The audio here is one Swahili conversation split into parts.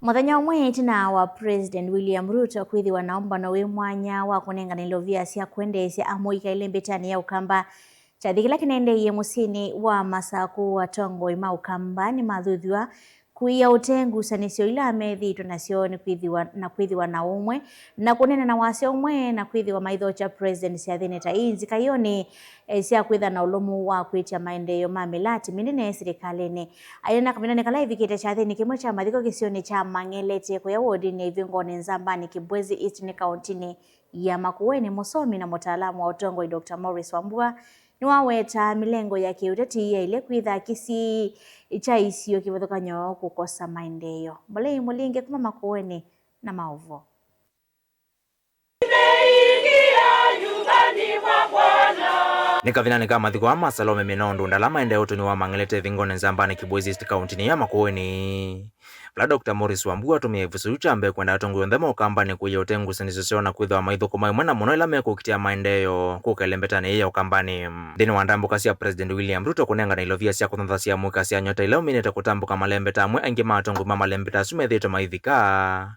Muthenya umwe tina wa President William Ruto kwithiwa naomba no wi mwanya wa kunenganilo via cia kwendesya amuikaile mbitani ya ukamba chathi kila kinendeiye musini wa Masaku watongoi ma ukamba ni mathuthiwa kuia utengusanisyo ila amethitwo nasyo ni kwithiwa na umwe na kunena na wasyo umwe na kwithiwa maitho cha president cia thini ta inzi kayoni cia kwitha na ulumu wa kwitia maendeleo ma milati minene serikalini ayona kaminane kala ivikite cha thini kimwe cha mathiko kisioni cha Mangelete kwa wodi ni vingoni Nzambani Kibwezi Eastern County ya Makueni. Musomi na mtaalamu wa utongoi Dr. Morris Wambua niwaweta milengo ya kiuteti ya ile kwitha kisi cha isio kivuthukanyo kukosa maendeleo. Mulei mulinge kuma Makueni na maovo. Nikavinani kama thiko ama Salome Minondo ndala maendeleo tuni wa Mangelete vingoni Nzambani Kibwezi East County ya Makueni. Bla Dr. Morris Wambua tumie vusucha ambe kwenda atongo ndemo ukambani kuya utengusanisyo na kwitha maitho kuma mwana muno ila meko kitia maendeleo kukelembetani ya ukambani. Deni wandambuka cia President William Ruto kunenga na ilovia cia kuthantha cia muka cia nyota ila minete kutambuka malembeta amwe angi matongo ma malembeta sumethito maithika.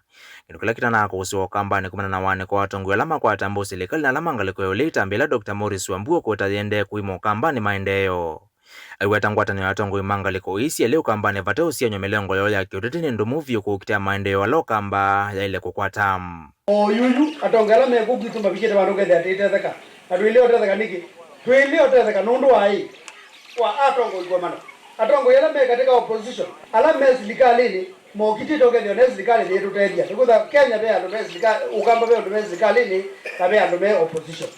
Kila kitana kuhusu ukambani kumana na wane kwa atongo alama kwa tambo serikali na alama ngaliko yolita mbele Dr. Morris Wambua kwa tayende kuimo ukambani maendeleo. Aiwatangwata ni atongo imanga liko isi leo kamba ne vata usia nyomelengo yo ya kiotete ndo movie ko kitia maendeleo alo kamba ya ile kukwata yuyu atongala me ko gitu mabikete banoge da tete thaka adwile otethaka niki twile otethaka nundu wai wa atongo iko mana atongo yala me katika opposition ala me serikali mo kitito ke ne serikali yetu tedia tukutha Kenya be ando me serikali ukamba be ando me serikali ni kabe ando me opposition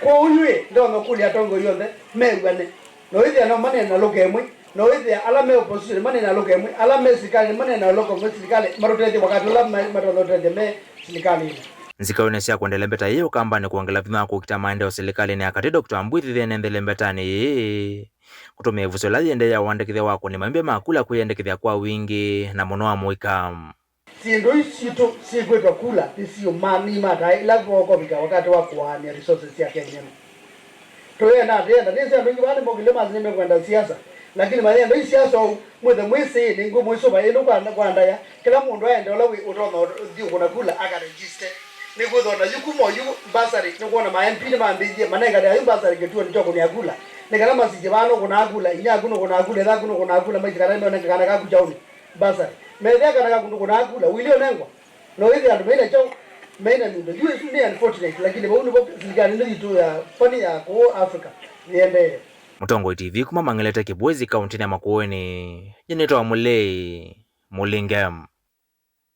ko uyue ndo nokuli atongo yonde me gwane no ithia no mane na lokemwe no ithia ala me opposition mane na lokemwe ala me serikali mane na lokemwe serikali marutete wakati la marutete me serikali nzikaonesha kuendelea mbeta hiyo kamba ni kuongela vima kukita maendeleo serikali ni akati Dr. Ambwithi thene endele mbetani kutumia vuso la yende ya wandekithia wako ni mambe makula kuyendekithia kwa wingi na muno wa muika sindo isito sigwetwa kula isiyo mani matai la kwa bika wakati wa kuania resources ya Kenya toya na tenda nisa ndo ngibane mogile mazime kwenda siasa lakini mali ndo siasa mwethe mwisi ni ngo mwiso ba eno kwa ndaya kila mundu aende ola utono ndio kuna kula aka register ni gudona yukumo yu basari ni kuona ma MP ni mambije manenga ya basari ketu ni choko ni agula ni kala masije bano kuna agula inya kuno kuna agula da kuno kuna agula mai kana ndo kana ka kujauni basari medya kana ka kuna agula wilio nengwa no hivi ando mele chao mena ndo yue ni unfortunate lakini baunu bo serikali ndio tu ya fani ya ko Africa niende Mutongo TV kuma Mangelete Kibwezi County ya Makueni. Jenetwa Mulei Mulingam.